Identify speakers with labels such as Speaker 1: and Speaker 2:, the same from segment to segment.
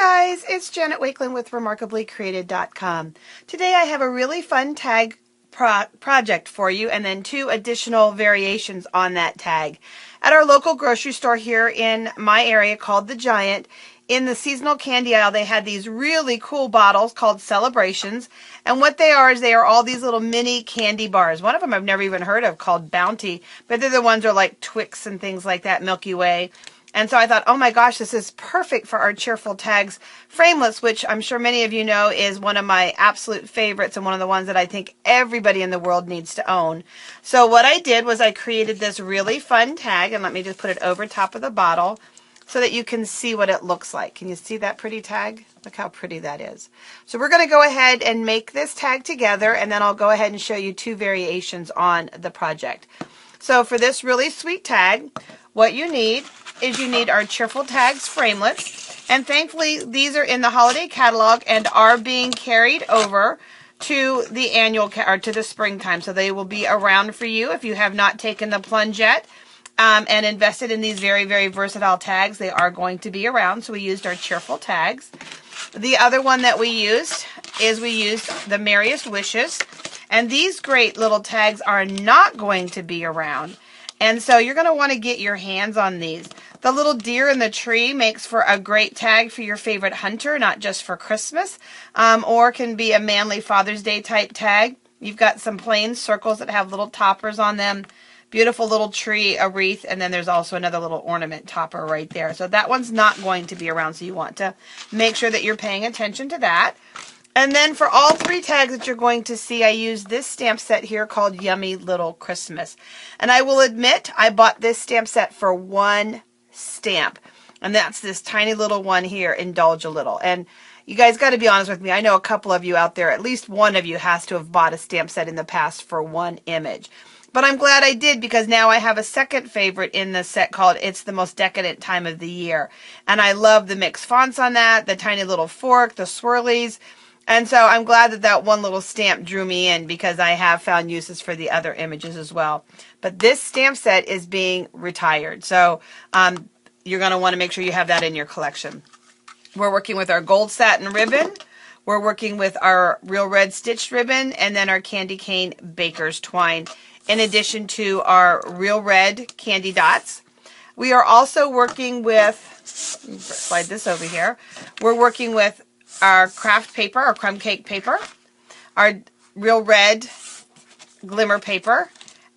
Speaker 1: guys, it's Janet Wakeland with remarkablycreated.com. Today I have a really fun tag project for you and then 2 additional variations on that tag. At our local grocery store here in my area called The Giant, in the seasonal candy aisle, they had these really cool bottles called Celebrations. And what they are is they are all these little mini candy bars. One of them I've never even heard of called Bounty, but they're the ones that are like Twix and things like that, Milky Way. And so I thought, oh my gosh, this is perfect for our Cheerful Tags Framellits, which I'm sure many of you know is one of my absolute favorites and one of the ones that I think everybody in the world needs to own. So what I did was I created this really fun tag, and let me just put it over top of the bottle so that you can see what it looks like. Can you see that pretty tag? Look how pretty that is. So we're going to go ahead and make this tag together, and then I'll go ahead and show you 2 variations on the project. So for this really sweet tag, what you need is you need our Cheerful Tags Framellits, and thankfully these are in the holiday catalog and are being carried over to the annual or to the springtime, so they will be around for you if you have not taken the plunge yet and invested in these very, very versatile tags. They are going to be around, so we used our Cheerful Tags. The other one that we used the Merriest Wishes, and these great little tags are not going to be around, and so you're going to want to get your hands on these. The little deer in the tree makes for a great tag for your favorite hunter, not just for Christmas, or can be a manly Father's Day type tag. You've got some plain circles that have little toppers on them, beautiful little tree, a wreath, and then there's also another little ornament topper right there. So that one's not going to be around, so you want to make sure that you're paying attention to that. And then for all 3 tags that you're going to see, I used this stamp set here called Yummy Little Christmas. And I will admit, I bought this stamp set for 1 stamp, and that's this tiny little one here, Indulge a Little. And you guys got to be honest with me, I know a couple of you out there, at least one of you has to have bought a stamp set in the past for 1 image. But I'm glad I did, because now I have a second favorite in the set called It's the Most Decadent Time of the Year. And I love the mixed fonts on that, the tiny little fork, the swirlies. And so I'm glad that that one little stamp drew me in, because I have found uses for the other images as well. But this stamp set is being retired. So you're going to want to make sure you have that in your collection. We're working with our gold satin ribbon. We're working with our real red stitched ribbon, and then our candy cane baker's twine, in addition to our real red candy dots. We are also working with, slide this over here, we're working with our craft paper, our crumb cake paper, our real red glimmer paper,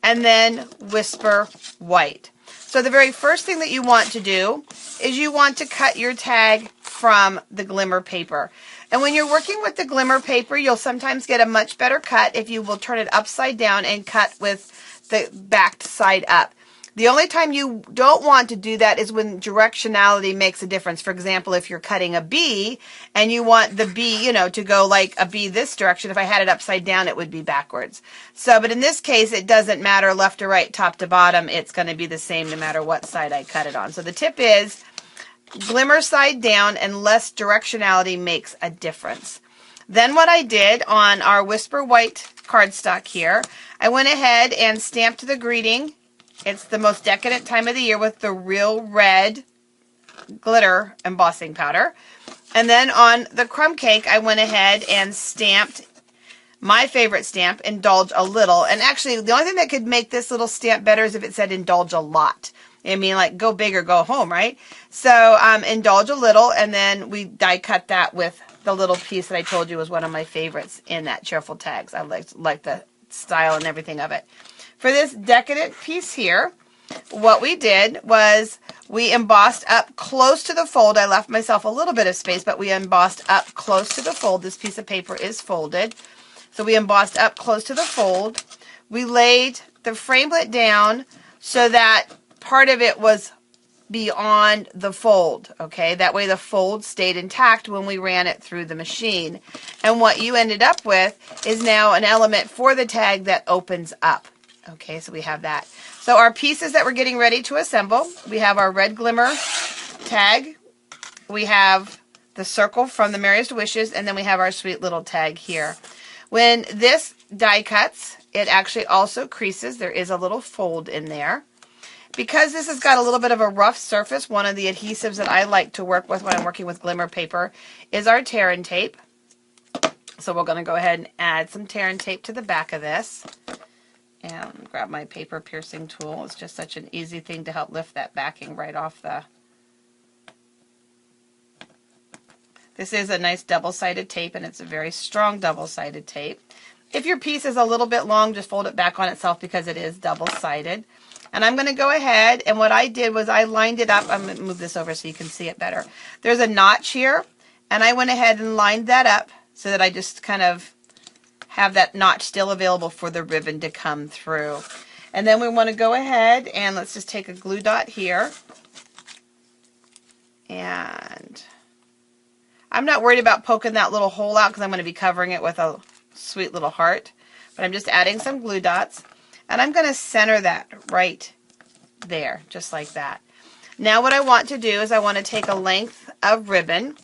Speaker 1: and then Whisper White. So the very first thing that you want to do is you want to cut your tag from the glimmer paper. And when you're working with the glimmer paper, you'll sometimes get a much better cut if you will turn it upside down and cut with the backed side up. The only time you don't want to do that is when directionality makes a difference. For example, if you're cutting a B and you want the B, to go like a B this direction, if I had it upside down, it would be backwards. So, but in this case, it doesn't matter left to right, top to bottom. It's going to be the same no matter what side I cut it on. So the tip is glimmer side down, unless directionality makes a difference. Then what I did on our Whisper White cardstock here, I went ahead and stamped the greeting. It's the most decadent time of the year with the real red glitter embossing powder. And then on the crumb cake, I went ahead and stamped my favorite stamp, Indulge a Little. And actually, the only thing that could make this little stamp better is if it said Indulge a Lot. I mean, like, go big or go home, right? So, Indulge a Little, and then we die cut that with the little piece that I told you was one of my favorites in that Cheerful Tags. I like the style and everything of it. For this decadent piece here, what we did was we embossed up close to the fold. I left myself a little bit of space, but we embossed up close to the fold. This piece of paper is folded. So we embossed up close to the fold. We laid the framelit down so that part of it was beyond the fold, okay? That way the fold stayed intact when we ran it through the machine. And what you ended up with is now an element for the tag that opens up. Okay, so we have that. So our pieces that we're getting ready to assemble, we have our red glimmer tag, we have the circle from the Merriest Wishes, and then we have our sweet little tag here. When this die cuts, it actually also creases. There is a little fold in there. Because this has got a little bit of a rough surface, one of the adhesives that I like to work with when I'm working with glimmer paper is our tear and tape. So we're going to go ahead and add some tear and tape to the back of this. And grab my paper piercing tool. It's just such an easy thing to help lift that backing right off the... This is a nice double-sided tape, and it's a very strong double-sided tape. If your piece is a little bit long, just fold it back on itself because it is double-sided. And I'm going to go ahead, and what I did was I lined it up. I'm going to move this over so you can see it better. There's a notch here, and I went ahead and lined that up so that I just kind of have that notch still available for the ribbon to come through. And then we want to go ahead and let's just take a glue dot here. And I'm not worried about poking that little hole out because I'm going to be covering it with a sweet little heart. But I'm just adding some glue dots. And I'm going to center that right there, just like that. Now what I want to do is I want to take a length of ribbon.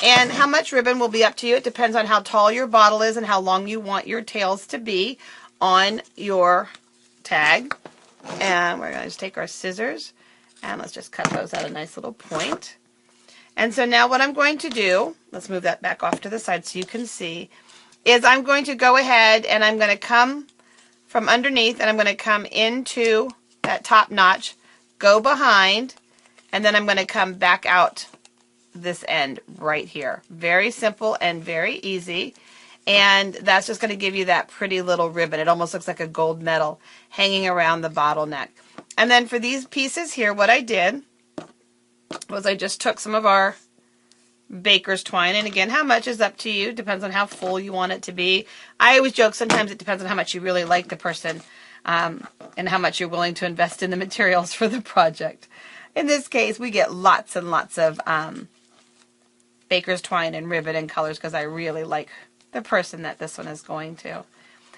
Speaker 1: And how much ribbon will be up to you. It depends on how tall your bottle is and how long you want your tails to be on your tag. And we're going to just take our scissors and let's just cut those at a nice little point. And so now what I'm going to do, let's move that back off to the side so you can see, is I'm going to go ahead and I'm going to come from underneath and I'm going to come into that top notch, go behind, and then I'm going to come back out this end right here. Very simple and very easy. And that's just going to give you that pretty little ribbon. It almost looks like a gold medal hanging around the bottleneck. And then for these pieces here, what I did was I just took some of our baker's twine. And again, how much is up to you. Depends on how full you want it to be. I always joke sometimes it depends on how much you really like the person and how much you're willing to invest in the materials for the project. In this case, we get lots and lots of baker's twine and ribbon and colors because I really like the person that this one is going to.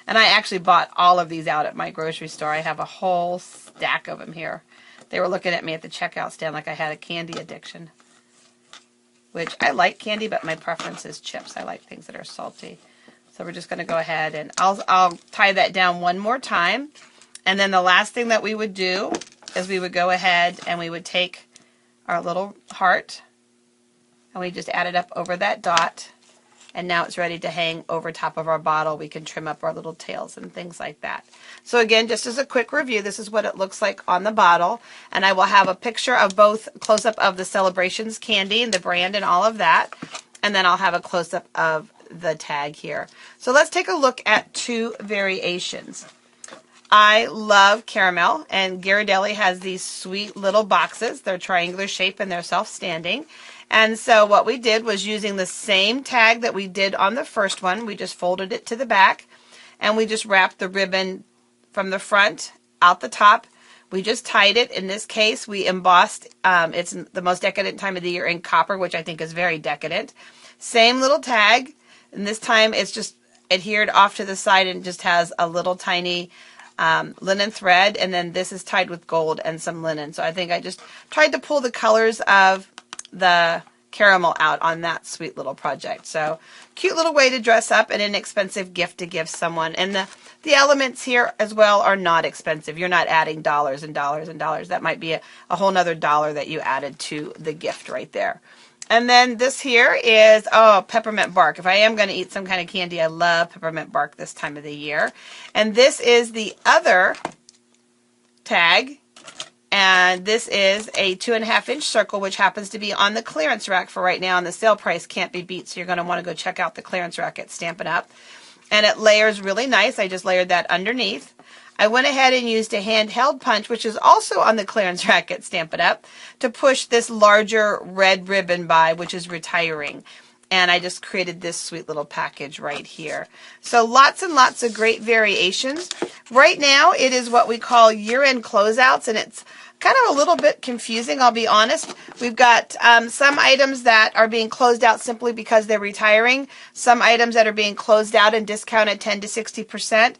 Speaker 1: And I actually bought all of these out at my grocery store. I have a whole stack of them here. They were looking at me at the checkout stand like I had a candy addiction. Which I like candy, but my preference is chips. I like things that are salty. So we're just going to go ahead and I'll tie that down one more time. And then the last thing that we would do is we would go ahead and we would take our little heart and we just add it up over that dot. And now it's ready to hang over top of our bottle. We can trim up our little tails and things like that. So again, just as a quick review, this is what it looks like on the bottle. And I will have a picture of both close-up of the Celebrations candy and the brand and all of that. And then I'll have a close-up of the tag here. So let's take a look at two variations. I love caramel, and Ghirardelli has these sweet little boxes. They're triangular shape and they're self-standing. And so what we did was using the same tag that we did on the first one. We just folded it to the back and we just wrapped the ribbon from the front out the top. We just tied it. In this case, we embossed. It's the most decadent time of the year in copper, which I think is very decadent. Same little tag. And this time it's just adhered off to the side and just has a little tiny linen thread. And then this is tied with gold and some linen. So I think I just tried to pull the colors of the caramel out on that sweet little project. So cute little way to dress up, an inexpensive gift to give someone. And the elements here as well are not expensive. You're not adding dollars and dollars and dollars. That might be a whole nother dollar that you added to the gift right there. And then this here is, peppermint bark. If I am going to eat some kind of candy, I love peppermint bark this time of the year. And this is the other tag. And this is a 2.5-inch circle, which happens to be on the clearance rack for right now, and the sale price can't be beat, so you're going to want to go check out the clearance rack at Stampin'UP. And it layers really nice. I just layered that underneath. I went ahead and used a handheld punch, which is also on the clearance rack at Stampin'UP, to push this larger red ribbon by, which is retiring. And I just created this sweet little package right here. So lots and lots of great variations. Right now, it is what we call year-end closeouts, and it's kind of a little bit confusing, I'll be honest. We've got some items that are being closed out simply because they're retiring, some items that are being closed out and discounted 10 to 60%,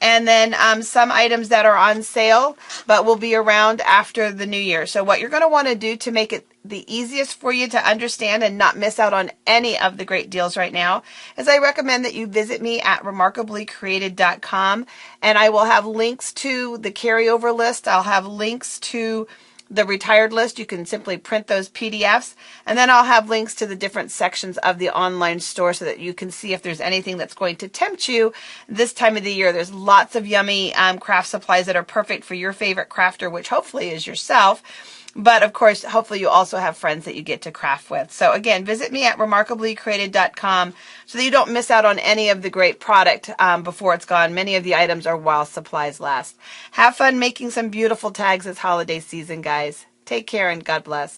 Speaker 1: and then some items that are on sale but will be around after the new year. So what you're going to want to do to make it the easiest for you to understand and not miss out on any of the great deals right now is I recommend that you visit me at remarkablycreated.com, and I will have links to the carryover list. I'll have links to the retired list. You can simply print those PDFs, and then I'll have links to the different sections of the online store so that you can see if there's anything that's going to tempt you this time of the year. There's lots of yummy craft supplies that are perfect for your favorite crafter, which hopefully is yourself. But of course, hopefully you also have friends that you get to craft with. So again, visit me at remarkablycreated.com so that you don't miss out on any of the great product before it's gone. Many of the items are while supplies last. Have fun making some beautiful tags this holiday season, guys. Take care and God bless.